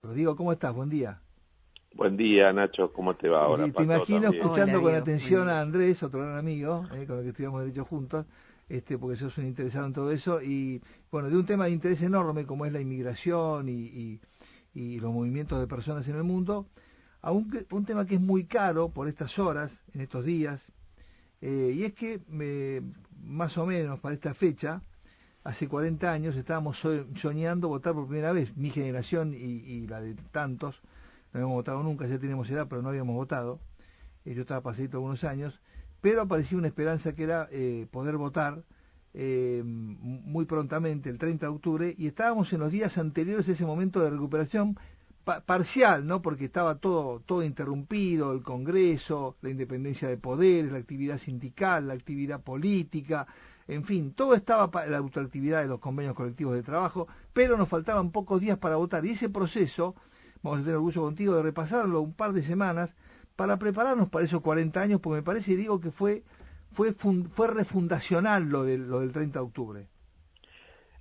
Rodrigo, ¿cómo estás? Buen día. Buen día, Nacho, ¿cómo te va ahora? Te Pato imagino también. escuchando Hola, con Diego. Buen atención a día. Andrés, otro gran amigo, con el que estudiamos Derecho juntos, porque sos un interesado en todo eso, y bueno, de un tema de interés enorme como es la inmigración y los movimientos de personas en el mundo, a un tema que es muy caro por estas horas, en estos días, y es que más o menos para esta fecha, hace 40 años estábamos soñando votar por primera vez, mi generación y la de tantos. No habíamos votado nunca, ya tenemos edad, pero no habíamos votado. Yo estaba pasadito algunos años, pero apareció una esperanza que era poder votar muy prontamente, el 30 de octubre, y estábamos en los días anteriores a ese momento de recuperación parcial, ¿no? Porque estaba todo interrumpido, el Congreso, la independencia de poderes, la actividad sindical, la actividad política, en fin, todo estaba para la autoactividad de los convenios colectivos de trabajo, pero nos faltaban pocos días para votar, y ese proceso, vamos a tener orgullo contigo de repasarlo un par de semanas, para prepararnos para esos 40 años, porque me parece, digo, que fue refundacional lo del 30 de octubre.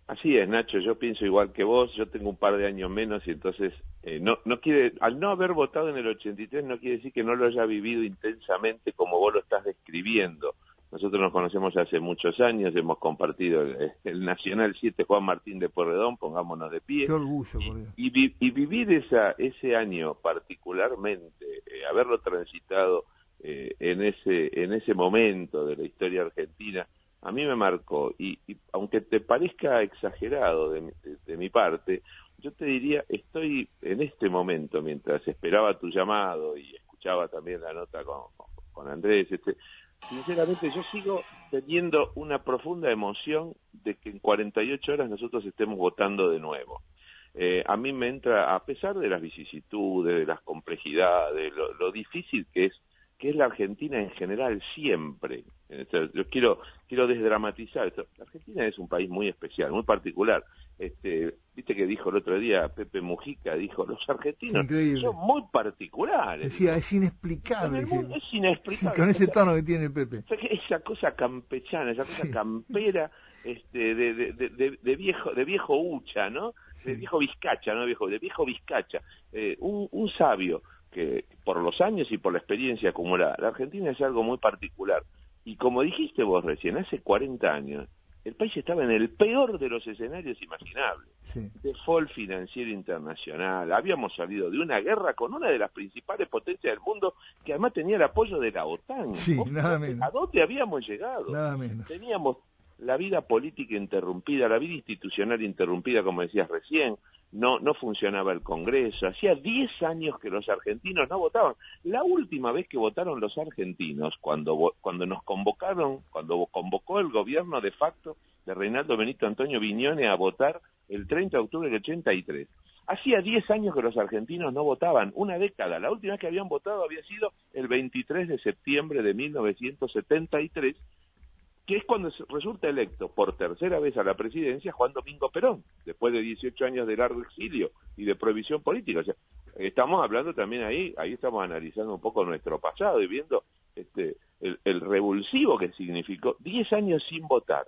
Así es, Nacho, yo pienso igual que vos, yo tengo un par de años menos y entonces no quiere, al no haber votado en el 83 no quiere decir que no lo haya vivido intensamente como vos lo estás describiendo. Nosotros nos conocemos hace muchos años, hemos compartido el Nacional 7 Juan Martín de Pueyrredón, pongámonos de pie. Qué orgullo, por Dios. Y vivir ese año particularmente, haberlo transitado en ese momento de la historia argentina, a mí me marcó. Y aunque te parezca exagerado de mi parte, yo te diría, estoy en este momento, mientras esperaba tu llamado y escuchaba también la nota con Andrés, sinceramente yo sigo teniendo una profunda emoción de que en 48 horas nosotros estemos votando de nuevo. A mí me entra, a pesar de las vicisitudes, de las complejidades, lo difícil que es la Argentina en general siempre. Yo quiero desdramatizar esto. La Argentina es un país muy especial, muy particular. Viste que dijo el otro día Pepe Mujica, dijo, los argentinos son muy particulares. Decía, es inexplicable. En el mundo es inexplicable. Sí, con ese tono que tiene Pepe. Esa cosa campechana, esa cosa campera, de viejo hucha, ¿no? De viejo vizcacha, ¿no? De viejo vizcacha. Un sabio que por los años y por la experiencia acumulada, la Argentina es algo muy particular. Y como dijiste vos recién, hace 40 años, el país estaba en el peor de los escenarios imaginables. Sí. Default financiero internacional, habíamos salido de una guerra con una de las principales potencias del mundo, que además tenía el apoyo de la OTAN. Sí, nada menos. ¿A dónde habíamos llegado? Nada menos. Teníamos la vida política interrumpida, la vida institucional interrumpida, como decías recién, no funcionaba el Congreso, hacía 10 años que los argentinos no votaban. La última vez que votaron los argentinos, cuando nos convocaron, cuando convocó el gobierno de facto de Reinaldo Benito Antonio Viñone a votar el 30 de octubre del 83. Hacía 10 años que los argentinos no votaban, una década. La última vez que habían votado había sido el 23 de septiembre de 1973, que es cuando resulta electo por tercera vez a la presidencia Juan Domingo Perón, después de 18 años de largo exilio y de prohibición política. O sea, estamos hablando también ahí estamos analizando un poco nuestro pasado y viendo el revulsivo que significó 10 años sin votar,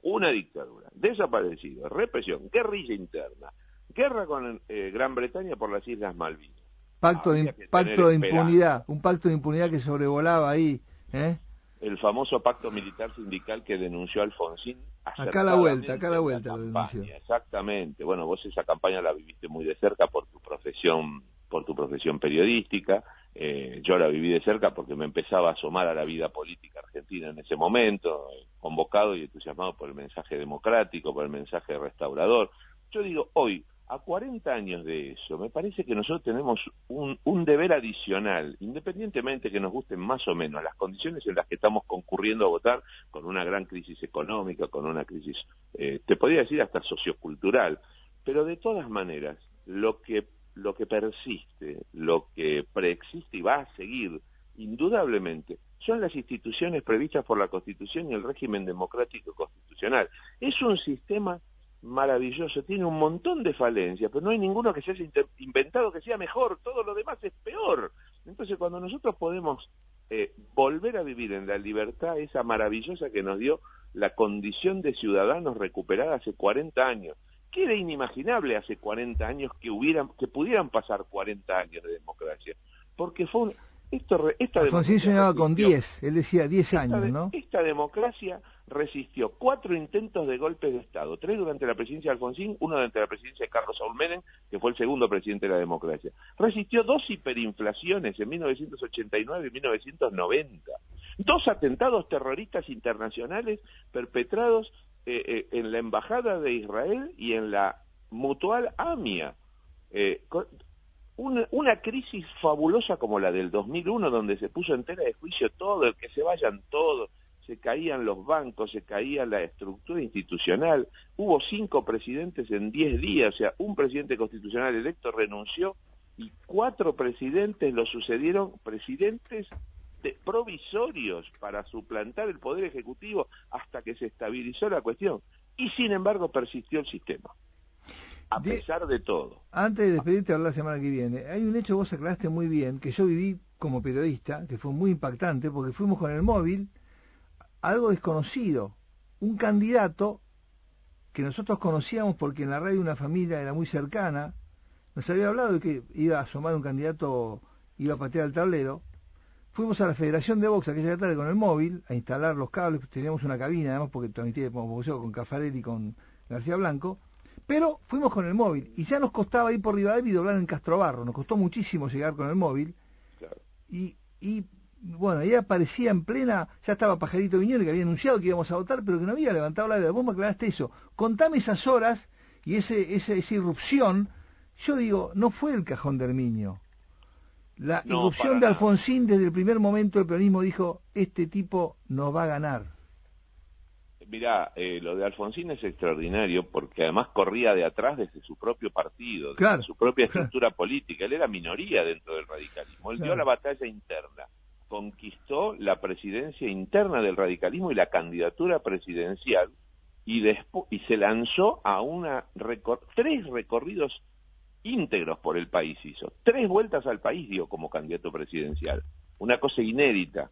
una dictadura, desaparecido, represión, guerrilla interna, guerra con Gran Bretaña por las Islas Malvinas. Pacto de impunidad, un pacto de impunidad que sobrevolaba ahí, El famoso pacto militar sindical que denunció Alfonsín. Acá a la vuelta lo denunció. Exactamente. Bueno, vos esa campaña la viviste muy de cerca por tu profesión periodística. Yo la viví de cerca porque me empezaba a asomar a la vida política argentina en ese momento, convocado y entusiasmado por el mensaje democrático, por el mensaje restaurador. Yo digo, hoy, a 40 años de eso, me parece que nosotros tenemos un deber adicional, independientemente que nos gusten más o menos las condiciones en las que estamos concurriendo a votar, con una gran crisis económica, con una crisis, te podría decir hasta sociocultural, pero de todas maneras, lo que persiste, lo que preexiste y va a seguir, indudablemente, son las instituciones previstas por la Constitución y el régimen democrático constitucional. Es un sistema maravilloso, tiene un montón de falencias, pero no hay ninguno que se haya inventado que sea mejor, todo lo demás es peor. Entonces, cuando nosotros podemos volver a vivir en la libertad esa maravillosa que nos dio la condición de ciudadanos recuperada hace 40 años, que era inimaginable hace 40 años que pudieran pasar 40 años de democracia, porque fue esta Alfonsín democracia soñaba con resistió. 10, él decía 10 años, ¿no? Esta democracia resistió 4 intentos de golpes de Estado, 3 durante la presidencia de Alfonsín, 1 durante la presidencia de Carlos Saúl Menem, que fue el segundo presidente de la democracia. Resistió 2 hiperinflaciones en 1989 y 1990, 2 atentados terroristas internacionales perpetrados en la Embajada de Israel y en la Mutual AMIA. Una crisis fabulosa como la del 2001, donde se puso en tela de juicio todo, el que se vayan todos, se caían los bancos, se caía la estructura institucional, hubo 5 presidentes en 10 días, o sea, un presidente constitucional electo renunció y 4 presidentes lo sucedieron, presidentes provisorios para suplantar el Poder Ejecutivo hasta que se estabilizó la cuestión. Y sin embargo persistió el sistema. A pesar de todo. Antes de despedirte, hablar la semana que viene, hay un hecho que vos aclaraste muy bien, que yo viví como periodista, que fue muy impactante, porque fuimos con el móvil, algo desconocido, un candidato que nosotros conocíamos porque en la radio una familia era muy cercana, nos había hablado de que iba a asomar un candidato, iba a patear el tablero. Fuimos a la Federación de Box aquella tarde con el móvil, a instalar los cables, teníamos una cabina además porque transmitíamos boxeo con Caffarelli y con García Blanco. Pero fuimos con el móvil y ya nos costaba ir por Rivadavia y doblar en Castrobarro, nos costó muchísimo llegar con el móvil. Claro. Y bueno, ahí aparecía en plena, ya estaba Pajarito Viñones que había anunciado que íbamos a votar, pero que no había levantado la veda. Vos me aclaraste eso. Contame esas horas y esa irrupción. Yo digo, no fue el cajón de Herminio. La irrupción de Alfonsín desde el primer momento el peronismo dijo, este tipo nos va a ganar. Mirá, lo de Alfonsín es extraordinario porque además corría de atrás desde su propio partido, desde su propia estructura política. Él era minoría dentro del radicalismo. Él dio la batalla interna, conquistó la presidencia interna del radicalismo y la candidatura presidencial y se lanzó a 3 recorridos íntegros por el país hizo. 3 vueltas al país dio como candidato presidencial. Una cosa inédita,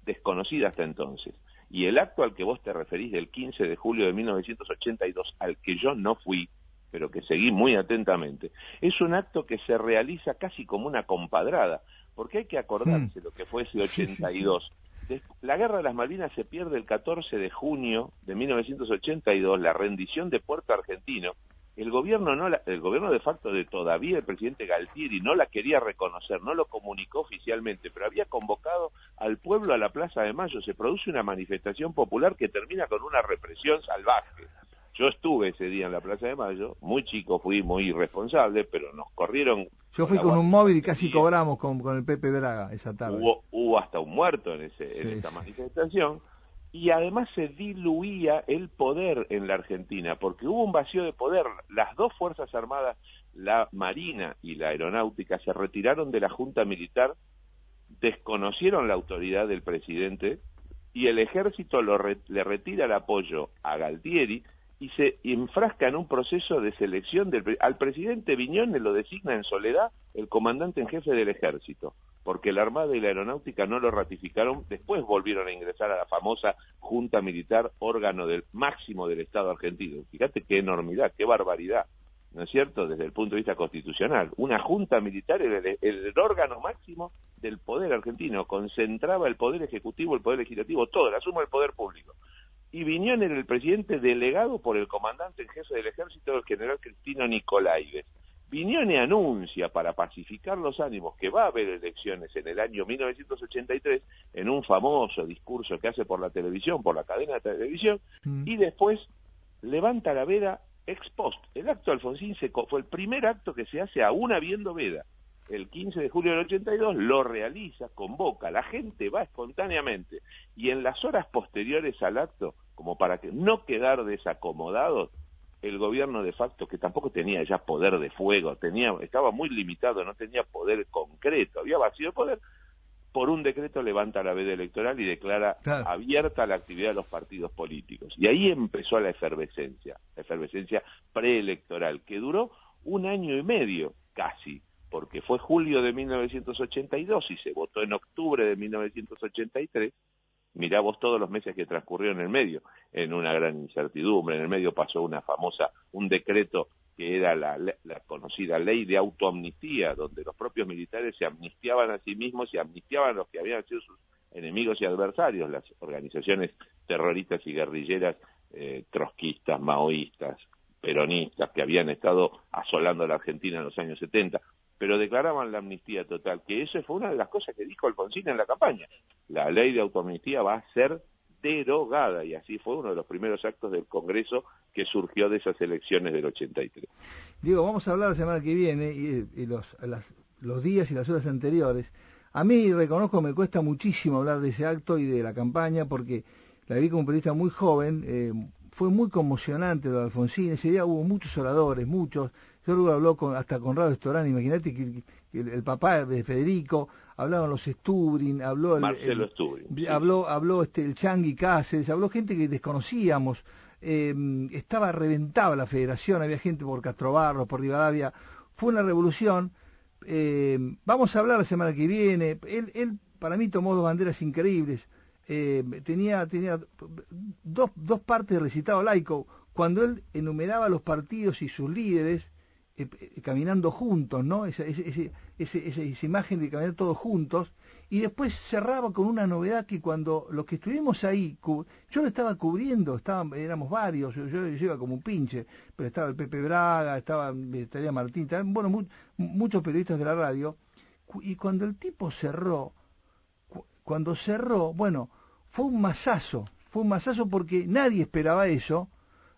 desconocida hasta entonces. Y el acto al que vos te referís del 15 de julio de 1982, al que yo no fui, pero que seguí muy atentamente, es un acto que se realiza casi como una compadrada, porque hay que acordarse lo que fue ese 82. La Guerra de las Malvinas se pierde el 14 de junio de 1982, la rendición de Puerto Argentino. El gobierno de facto de todavía el presidente Galtieri no la quería reconocer, no lo comunicó oficialmente, pero había convocado al pueblo a la Plaza de Mayo. Se produce una manifestación popular que termina con una represión salvaje. Yo estuve ese día en la Plaza de Mayo, muy chico, fui muy irresponsable, pero nos corrieron. Yo fui con un móvil y casi cobramos con el Pepe Braga esa tarde. Hubo hasta un muerto en esta manifestación. Y además se diluía el poder en la Argentina, porque hubo un vacío de poder. Las 2 Fuerzas Armadas, la Marina y la Aeronáutica, se retiraron de la Junta Militar, desconocieron la autoridad del presidente, y el Ejército le retira el apoyo a Galtieri y se enfrasca en un proceso de selección. Al presidente Viñones lo designa en soledad el comandante en jefe del Ejército, porque la Armada y la Aeronáutica no lo ratificaron. Después volvieron a ingresar a la famosa Junta Militar, órgano máximo del Estado argentino. Fíjate qué enormidad, qué barbaridad, ¿no es cierto?, desde el punto de vista constitucional. Una Junta Militar era el órgano máximo del poder argentino, concentraba el poder ejecutivo, el poder legislativo, todo, la suma del poder público. Y Viñones era el presidente delegado por el comandante en jefe del Ejército, el general Cristino Nicolaides. Viñones anuncia, para pacificar los ánimos, que va a haber elecciones en el año 1983, en un famoso discurso que hace por la televisión, por la cadena de televisión, y después levanta la veda ex post. El acto de Alfonsín fue el primer acto que se hace aún habiendo veda. El 15 de julio del 82 lo realiza, convoca, la gente va espontáneamente, y en las horas posteriores al acto, como para que no quedar desacomodados, el gobierno de facto, que tampoco tenía ya poder de fuego, estaba muy limitado, no tenía poder concreto, había vacío de poder, por un decreto levanta la veda electoral y declara abierta la actividad de los partidos políticos. Y ahí empezó la efervescencia preelectoral, que duró 1 año y medio casi, porque fue julio de 1982 y se votó en octubre de 1983, Mirá vos todos los meses que transcurrieron en el medio, en una gran incertidumbre. En el medio pasó un decreto que era la conocida ley de autoamnistía, donde los propios militares se amnistiaban a sí mismos y amnistiaban a los que habían sido sus enemigos y adversarios, las organizaciones terroristas y guerrilleras trotskistas, maoístas, peronistas, que habían estado asolando la Argentina en los años 70, pero declaraban la amnistía total, que eso fue una de las cosas que dijo Alfonsín en la campaña. La ley de autoamnistía va a ser derogada, y así fue uno de los primeros actos del Congreso que surgió de esas elecciones del 83. Diego, vamos a hablar la semana que viene y los días y las horas anteriores. A mí, reconozco, me cuesta muchísimo hablar de ese acto y de la campaña, porque la vi como un periodista muy joven. Fue muy conmocionante lo de Alfonsín. Ese día hubo muchos oradores, muchos. Yo luego habló hasta Conrado Estorán. Imagínate que el papá de Federico, hablaban los Stubrin, habló Marcelo Stubrin, sí. habló el Changi Cáceres, habló gente que desconocíamos. Estaba reventada la federación, había gente por Castrobarros, por Rivadavia. Fue una revolución. Vamos a hablar la semana que viene. Él para mí tomó dos banderas increíbles. Tenía dos partes de recitado laico. Cuando él enumeraba los partidos y sus líderes caminando juntos, ¿no? Esa imagen de caminar todos juntos. Y después cerraba con una novedad que cuando los que estuvimos ahí, yo lo estaba cubriendo, éramos varios, yo iba como un pinche, pero estaba el Pepe Braga, estaría Martín, bueno, muchos periodistas de la radio, y cuando el tipo cerró, bueno, fue un masazo porque nadie esperaba eso,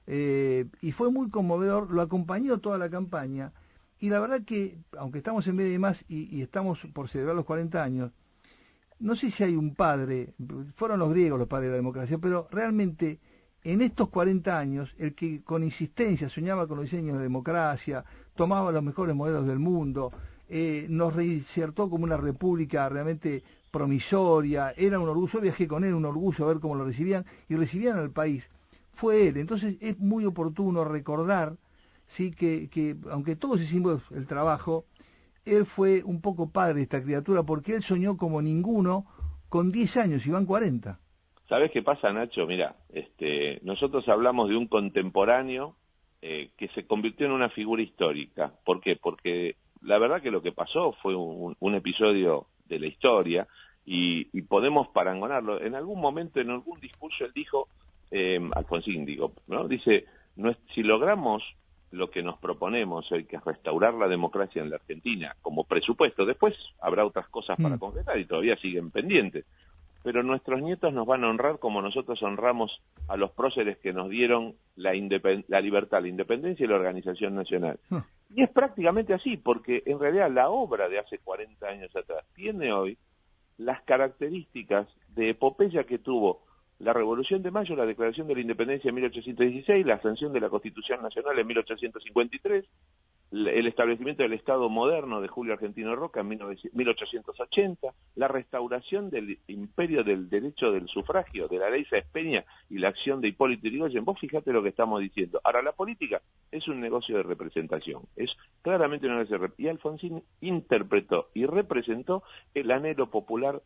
y fue muy conmovedor, lo acompañó toda la campaña, y la verdad que, aunque estamos en medio de más y estamos por celebrar los 40 años, no sé si hay un padre, fueron los griegos los padres de la democracia, pero realmente en estos 40 años, el que con insistencia soñaba con los diseños de democracia, tomaba los mejores modelos del mundo, nos reinsertó como una república realmente promisoria, era un orgullo, yo viajé con él, un orgullo ver cómo lo recibían, y recibían al país, fue él. Entonces es muy oportuno recordar, sí, que aunque todos hicimos el trabajo, él fue un poco padre de esta criatura, porque él soñó como ninguno con 10 años y van 40. ¿Sabés qué pasa, Nacho? Mira, nosotros hablamos de un contemporáneo que se convirtió en una figura histórica. ¿Por qué? Porque la verdad que lo que pasó fue un episodio de la historia y podemos parangonarlo. En algún momento, en algún discurso, él dijo, Alfonsín, ¿no? Dice, si logramos lo que nos proponemos hoy, que es restaurar la democracia en la Argentina como presupuesto, después habrá otras cosas para concretar y todavía siguen pendientes, pero nuestros nietos nos van a honrar como nosotros honramos a los próceres que nos dieron la libertad, la independencia y la organización nacional. Y es prácticamente así, porque en realidad la obra de hace 40 años atrás tiene hoy las características de epopeya que tuvo la Revolución de Mayo, la Declaración de la Independencia en 1816, la sanción de la Constitución Nacional en 1853, el establecimiento del Estado moderno de Julio Argentino Roca en 1880, la restauración del imperio del derecho del sufragio, de la ley Sáenz Peña y la acción de Hipólito Yrigoyen. Vos fijate lo que estamos diciendo. Ahora, la política es un negocio de representación, es claramente un negocio de representación. Y Alfonsín interpretó y representó el anhelo popular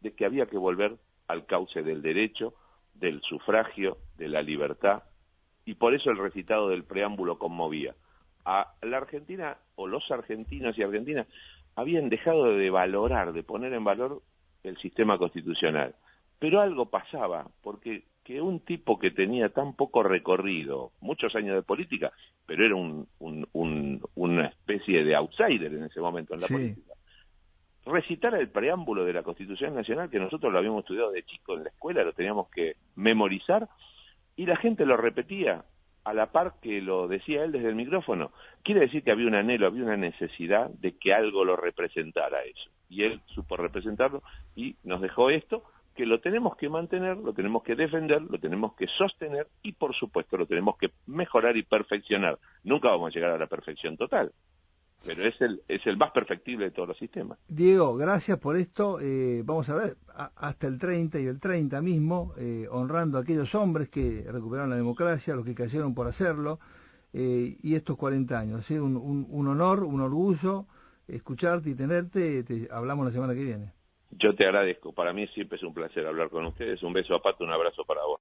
de que había que volver al cauce del derecho, del sufragio, de la libertad, y por eso el recitado del preámbulo conmovía. A la Argentina, o los argentinos y argentinas, habían dejado de valorar, de poner en valor el sistema constitucional. Pero algo pasaba, porque que un tipo que tenía tan poco recorrido, muchos años de política, pero era una especie de outsider en ese momento en la política, recitar el preámbulo de la Constitución Nacional, que nosotros lo habíamos estudiado de chico en la escuela, lo teníamos que memorizar, y la gente lo repetía a la par que lo decía él desde el micrófono. Quiere decir que había un anhelo, había una necesidad de que algo lo representara eso. Y él supo representarlo y nos dejó esto, que lo tenemos que mantener, lo tenemos que defender, lo tenemos que sostener y, por supuesto, lo tenemos que mejorar y perfeccionar. Nunca vamos a llegar a la perfección total, pero es el más perfectible de todos los sistemas. Diego, gracias por esto. Vamos a ver, hasta el 30 y el 30 mismo, honrando a aquellos hombres que recuperaron la democracia, los que cayeron por hacerlo, y estos 40 años. ¿Sí? Un honor, un orgullo escucharte y tenerte. Hablamos la semana que viene. Yo te agradezco, para mí siempre es un placer hablar con ustedes. Un beso a Pato, un abrazo para vos.